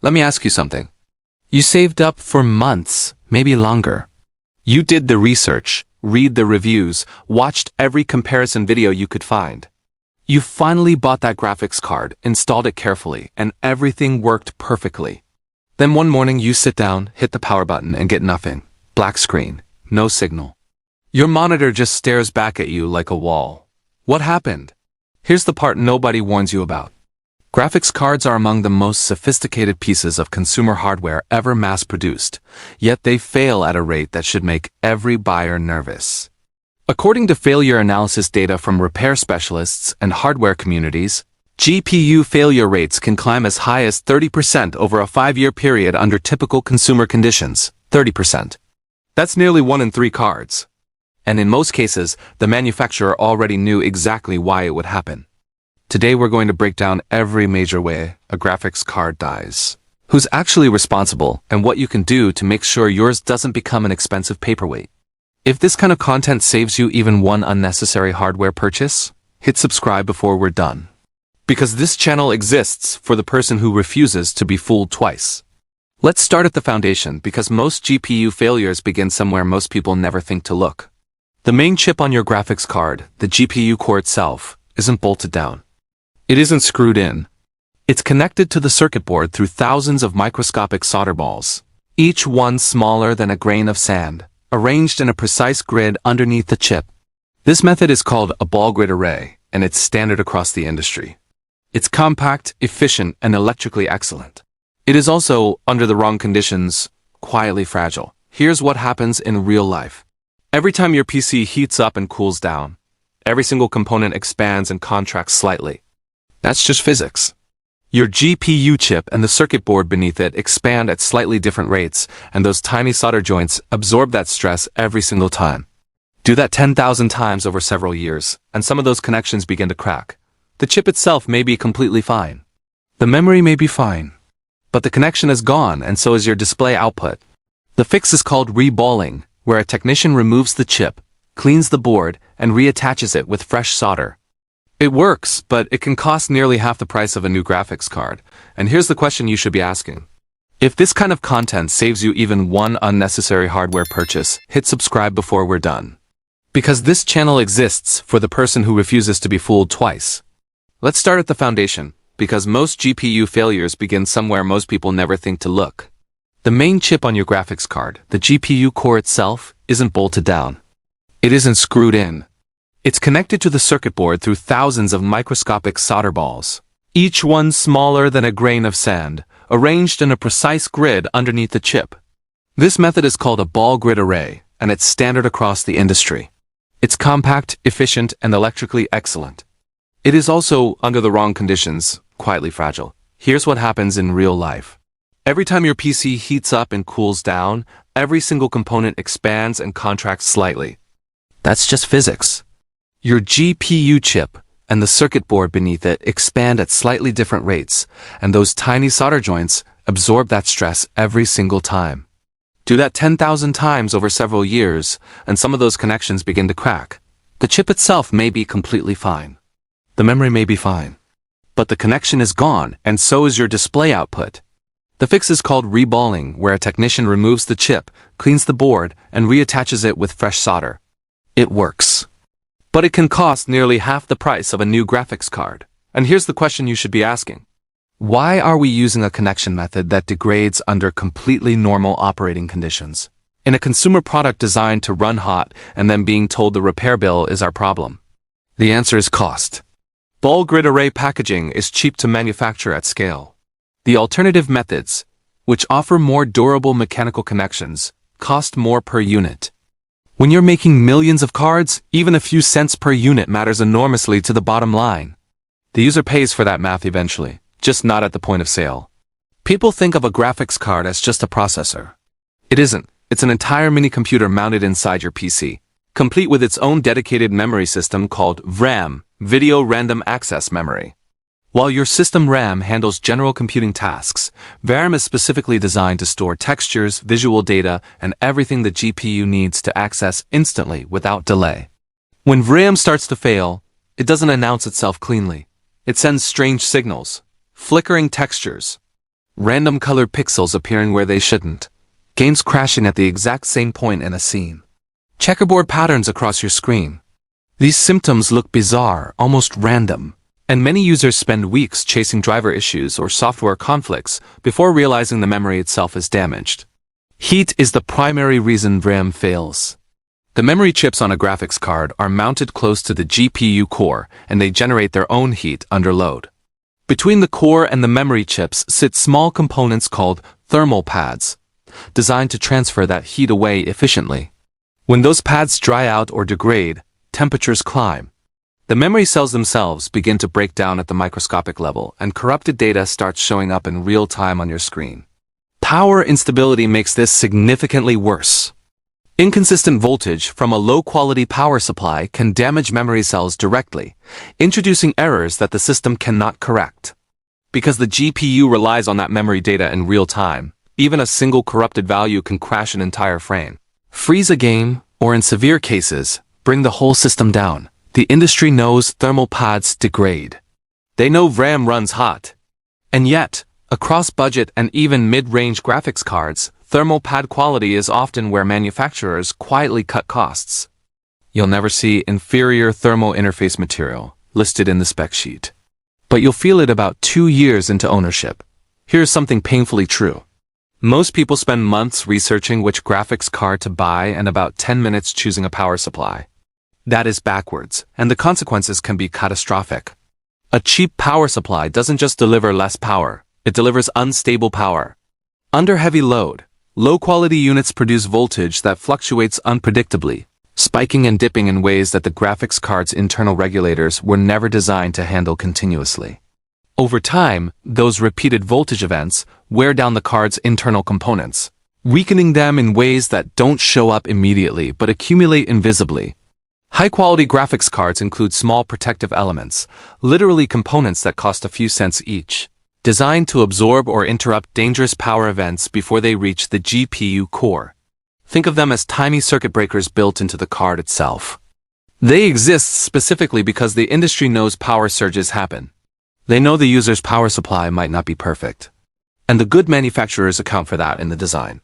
Let me ask you something. You saved up for months, maybe longer. You did the research, read the reviews, watched every comparison video you could find. You finally bought that graphics card, installed it carefully, and everything worked perfectly. Then one morning you sit down, hit the power button, and get nothing. Black screen, no signal. Your monitor just stares back at you like a wall. What happened? Here's the part nobody warns you about. Graphics cards are among the most sophisticated pieces of consumer hardware ever mass-produced, yet they fail at a rate that should make every buyer nervous. According to failure analysis data from repair specialists and hardware communities, GPU failure rates can climb as high as 30% over a 5-year period under typical consumer conditions. 30%. That's nearly 1 in 3 cards. And in most cases, the manufacturer already knew exactly why it would happen. Today we're going to break down every major way a graphics card dies, who's actually responsible, and what you can do to make sure yours doesn't become an expensive paperweight. If this kind of content saves you even one unnecessary hardware purchase, hit subscribe before we're done. Because this channel exists for the person who refuses to be fooled twice. Let's start at the foundation, because most GPU failures begin somewhere most people never think to look. The main chip on your graphics card, the GPU core itself, isn't bolted down. It isn't screwed in. It's connected to the circuit board through thousands of microscopic solder balls, each one smaller than a grain of sand, arranged in a precise grid underneath the chip. This method is called a ball grid array, and it's standard across the industry. It's compact, efficient, and electrically excellent. It is also, under the wrong conditions, quietly fragile. Here's what happens in real life. Every time your PC heats up and cools down, every single component expands and contracts slightly. That's just physics. Your GPU chip and the circuit board beneath it expand at slightly different rates, and those tiny solder joints absorb that stress every single time. Do that 10,000 times over several years, and some of those connections begin to crack. The chip itself may be completely fine. The memory may be fine. But the connection is gone, and so is your display output. The fix is called reballing, where a technician removes the chip, cleans the board, and reattaches it with fresh solder. It works, but it can cost nearly half the price of a new graphics card. And here's the question you should be asking. If this kind of content saves you even one unnecessary hardware purchase, hit subscribe before we're done. Because this channel exists for the person who refuses to be fooled twice. Let's start at the foundation, because most GPU failures begin somewhere most people never think to look. The main chip on your graphics card, the GPU core itself, isn't bolted down. It isn't screwed in. It's connected to the circuit board through thousands of microscopic solder balls, each one smaller than a grain of sand, arranged in a precise grid underneath the chip. This method is called a ball grid array, and it's standard across the industry. It's compact, efficient, and electrically excellent. It is also, under the wrong conditions, quietly fragile. Here's what happens in real life. Every time your PC heats up and cools down, every single component expands and contracts slightly. That's just physics. Your GPU chip and the circuit board beneath it expand at slightly different rates, and those tiny solder joints absorb that stress every single time. Do that 10,000 times over several years, and some of those connections begin to crack. The chip itself may be completely fine. The memory may be fine. But the connection is gone, and so is your display output. The fix is called reballing, where a technician removes the chip, cleans the board, and reattaches it with fresh solder. It works. But it can cost nearly half the price of a new graphics card. And here's the question you should be asking. Why are we using a connection method that degrades under completely normal operating conditions? In a consumer product designed to run hot and then being told the repair bill is our problem? The answer is cost. Ball grid array packaging is cheap to manufacture at scale. The alternative methods, which offer more durable mechanical connections, cost more per unit. When you're making millions of cards, even a few cents per unit matters enormously to the bottom line. The user pays for that math eventually, just not at the point of sale. People think of a graphics card as just a processor. It isn't. It's an entire mini computer mounted inside your PC, complete with its own dedicated memory system called VRAM, Video Random Access Memory. While your system RAM handles general computing tasks, VRAM is specifically designed to store textures, visual data, and everything the GPU needs to access instantly without delay. When VRAM starts to fail, it doesn't announce itself cleanly. It sends strange signals, flickering textures, random colored pixels appearing where they shouldn't, games crashing at the exact same point in a scene, checkerboard patterns across your screen. These symptoms look bizarre, almost random, and many users spend weeks chasing driver issues or software conflicts before realizing the memory itself is damaged. Heat is the primary reason VRAM fails. The memory chips on a graphics card are mounted close to the GPU core, and they generate their own heat under load. Between the core and the memory chips sit small components called thermal pads, designed to transfer that heat away efficiently. When those pads dry out or degrade, temperatures climb. The memory cells themselves begin to break down at the microscopic level, and corrupted data starts showing up in real time on your screen. Power instability makes this significantly worse. Inconsistent voltage from a low-quality power supply can damage memory cells directly, introducing errors that the system cannot correct. Because the GPU relies on that memory data in real time, even a single corrupted value can crash an entire frame, freeze a game, or in severe cases, bring the whole system down. The industry knows thermal pads degrade. They know VRAM runs hot. And yet, across budget and even mid-range graphics cards, thermal pad quality is often where manufacturers quietly cut costs. You'll never see inferior thermal interface material listed in the spec sheet. But you'll feel it about 2 years into ownership. Here's something painfully true. Most people spend months researching which graphics card to buy and about 10 minutes choosing a power supply. That is backwards, and the consequences can be catastrophic. A cheap power supply doesn't just deliver less power, it delivers unstable power. Under heavy load, low-quality units produce voltage that fluctuates unpredictably, spiking and dipping in ways that the graphics card's internal regulators were never designed to handle continuously. Over time, those repeated voltage events wear down the card's internal components, weakening them in ways that don't show up immediately but accumulate invisibly. High-quality graphics cards include small protective elements, literally components that cost a few cents each, designed to absorb or interrupt dangerous power events before they reach the GPU core. Think of them as tiny circuit breakers built into the card itself. They exist specifically because the industry knows power surges happen. They know the user's power supply might not be perfect. And the good manufacturers account for that in the design.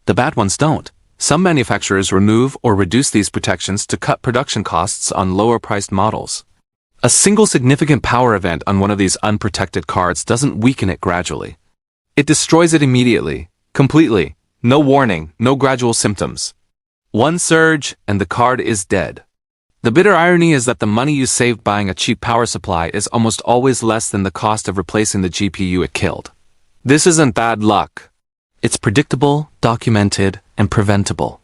The bad ones don't. Some manufacturers remove or reduce these protections to cut production costs on lower-priced models. A single significant power event on one of these unprotected cards doesn't weaken it gradually. It destroys it immediately, completely, no warning, no gradual symptoms. One surge, and the card is dead. The bitter irony is that the money you saved buying a cheap power supply is almost always less than the cost of replacing the GPU it killed. This isn't bad luck. It's predictable, documented, and preventable.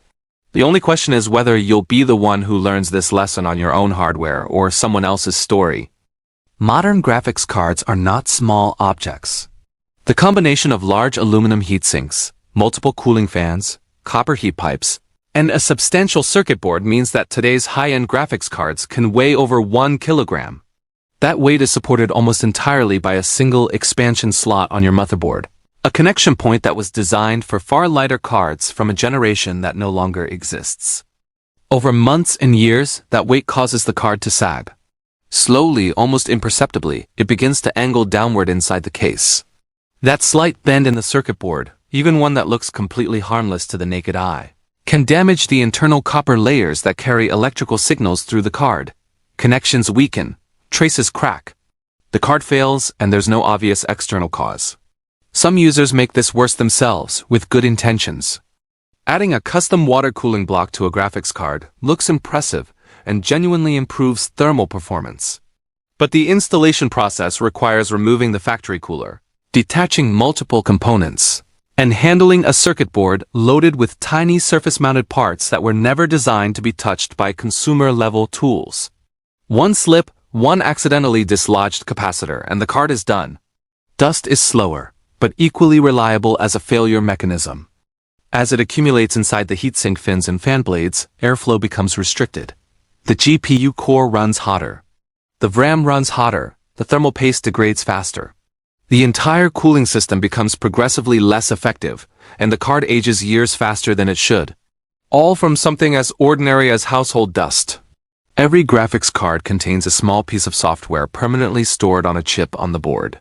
The only question is whether you'll be the one who learns this lesson on your own hardware or someone else's story. Modern graphics cards are not small objects. The combination of large aluminum heatsinks, multiple cooling fans, copper heat pipes, and a substantial circuit board means that today's high-end graphics cards can weigh over 1 kilogram. That weight is supported almost entirely by a single expansion slot on your motherboard. A connection point that was designed for far lighter cards from a generation that no longer exists. Over months and years, that weight causes the card to sag. Slowly, almost imperceptibly, it begins to angle downward inside the case. That slight bend in the circuit board, even one that looks completely harmless to the naked eye, can damage the internal copper layers that carry electrical signals through the card. Connections weaken, traces crack. The card fails, and there's no obvious external cause. Some users make this worse themselves, with good intentions. Adding a custom water cooling block to a graphics card looks impressive and genuinely improves thermal performance. But the installation process requires removing the factory cooler, detaching multiple components, and handling a circuit board loaded with tiny surface-mounted parts that were never designed to be touched by consumer-level tools. One slip, one accidentally dislodged capacitor, and the card is done. Dust is slower, but equally reliable as a failure mechanism. As it accumulates inside the heatsink fins and fan blades, airflow becomes restricted. The GPU core runs hotter. The VRAM runs hotter, the thermal paste degrades faster. The entire cooling system becomes progressively less effective, and the card ages years faster than it should. All from something as ordinary as household dust. Every graphics card contains a small piece of software permanently stored on a chip on the board.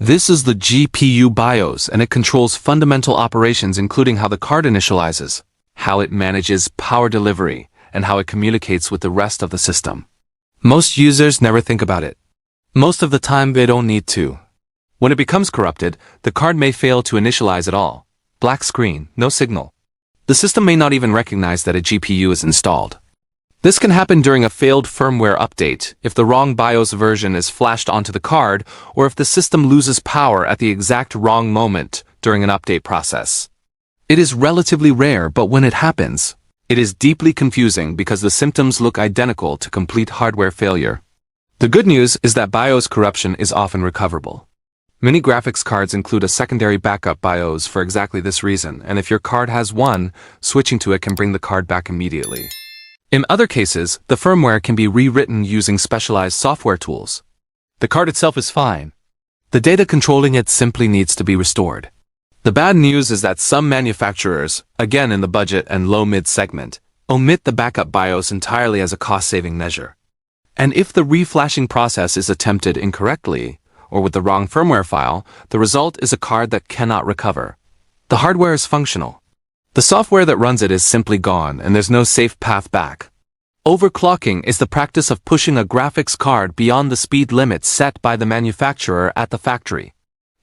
This is the GPU BIOS, and it controls fundamental operations including how the card initializes, how it manages power delivery, and how it communicates with the rest of the system. Most users never think about it. Most of the time they don't need to. When it becomes corrupted, the card may fail to initialize at all. Black screen, no signal. The system may not even recognize that a GPU is installed. This can happen during a failed firmware update, if the wrong BIOS version is flashed onto the card, or if the system loses power at the exact wrong moment during an update process. It is relatively rare, but when it happens, it is deeply confusing because the symptoms look identical to complete hardware failure. The good news is that BIOS corruption is often recoverable. Many graphics cards include a secondary backup BIOS for exactly this reason, and if your card has one, switching to it can bring the card back immediately. In other cases, the firmware can be rewritten using specialized software tools. The card itself is fine. The data controlling it simply needs to be restored. The bad news is that some manufacturers, again in the budget and low-mid segment, omit the backup BIOS entirely as a cost-saving measure. And if the reflashing process is attempted incorrectly, or with the wrong firmware file, the result is a card that cannot recover. The hardware is functional. The software that runs it is simply gone, and there's no safe path back. Overclocking is the practice of pushing a graphics card beyond the speed limit set by the manufacturer at the factory.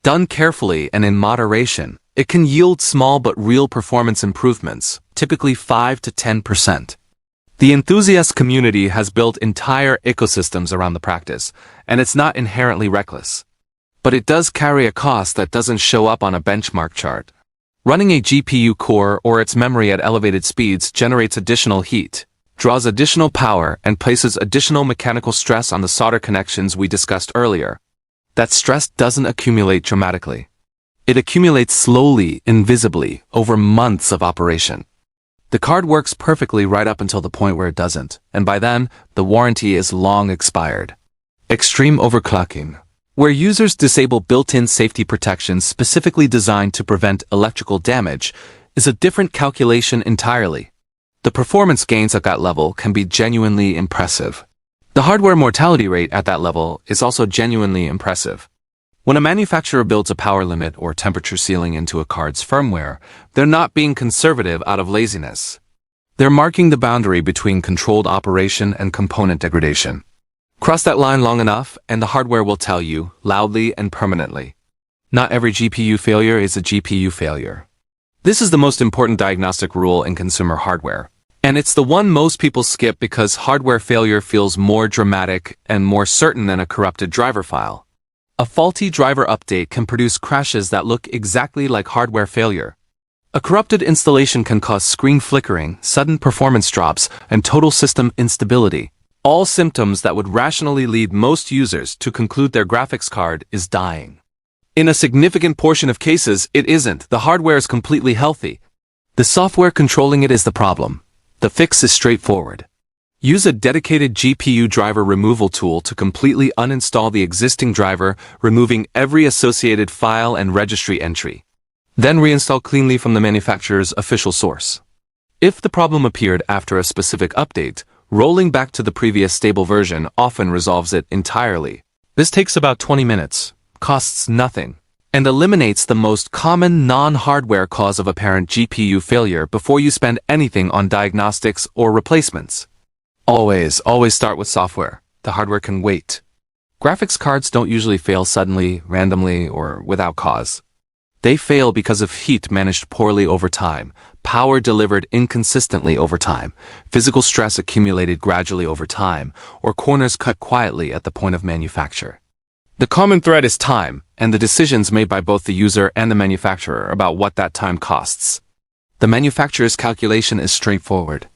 Done carefully and in moderation, it can yield small but real performance improvements, typically 5 to 10%. The enthusiast community has built entire ecosystems around the practice, and it's not inherently reckless. But it does carry a cost that doesn't show up on a benchmark chart. Running a GPU core or its memory at elevated speeds generates additional heat, draws additional power, and places additional mechanical stress on the solder connections we discussed earlier. That stress doesn't accumulate dramatically. It accumulates slowly, invisibly, over months of operation. The card works perfectly right up until the point where it doesn't, and by then, the warranty is long expired. Extreme overclocking, where users disable built-in safety protections specifically designed to prevent electrical damage, is a different calculation entirely. The performance gains at that level can be genuinely impressive. The hardware mortality rate at that level is also genuinely impressive. When a manufacturer builds a power limit or temperature ceiling into a card's firmware, they're not being conservative out of laziness. They're marking the boundary between controlled operation and component degradation. Cross that line long enough, and the hardware will tell you, loudly and permanently. Not every GPU failure is a GPU failure. This is the most important diagnostic rule in consumer hardware. And it's the one most people skip because hardware failure feels more dramatic and more certain than a corrupted driver file. A faulty driver update can produce crashes that look exactly like hardware failure. A corrupted installation can cause screen flickering, sudden performance drops, and total system instability. All symptoms that would rationally lead most users to conclude their graphics card is dying. In a significant portion of cases, it isn't. The hardware is completely healthy. The software controlling it is the problem. The fix is straightforward. Use a dedicated GPU driver removal tool to completely uninstall the existing driver, removing every associated file and registry entry. Then reinstall cleanly from the manufacturer's official source. If the problem appeared after a specific update, rolling back to the previous stable version often resolves it entirely. This takes about 20 minutes, costs nothing, and eliminates the most common non-hardware cause of apparent GPU failure before you spend anything on diagnostics or replacements. Always start with software. The hardware can wait. Graphics cards don't usually fail suddenly, randomly, or without cause. They fail because of heat managed poorly over time, power delivered inconsistently over time, physical stress accumulated gradually over time, or corners cut quietly at the point of manufacture. The common thread is time, and the decisions made by both the user and the manufacturer about what that time costs. The manufacturer's calculation is straightforward.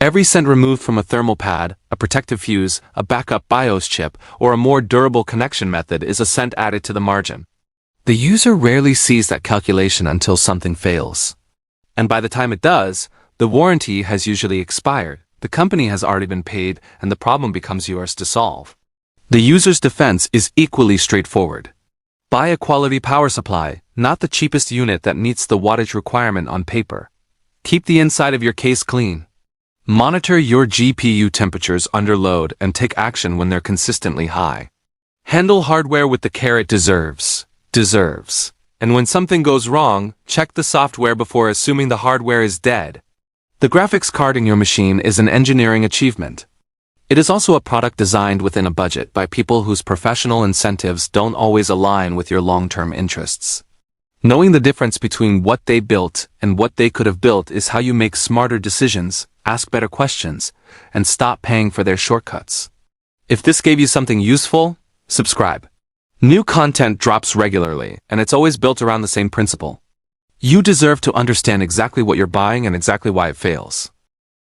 Every cent removed from a thermal pad, a protective fuse, a backup BIOS chip, or a more durable connection method is a cent added to the margin. The user rarely sees that calculation until something fails. And by the time it does, the warranty has usually expired, the company has already been paid, and the problem becomes yours to solve. The user's defense is equally straightforward. Buy a quality power supply, not the cheapest unit that meets the wattage requirement on paper. Keep the inside of your case clean. Monitor your GPU temperatures under load and take action when they're consistently high. Handle hardware with the care it deserves. deserves. And when something goes wrong, check the software before assuming the hardware is dead. The graphics card in your machine is an engineering achievement. It is also a product designed within a budget by people whose professional incentives don't always align with your long-term interests. Knowing the difference between what they built and what they could have built is how you make smarter decisions, ask better questions, and stop paying for their shortcuts. If this gave you something useful, subscribe. New content drops regularly, and it's always built around the same principle. You deserve to understand exactly what you're buying and exactly why it fails.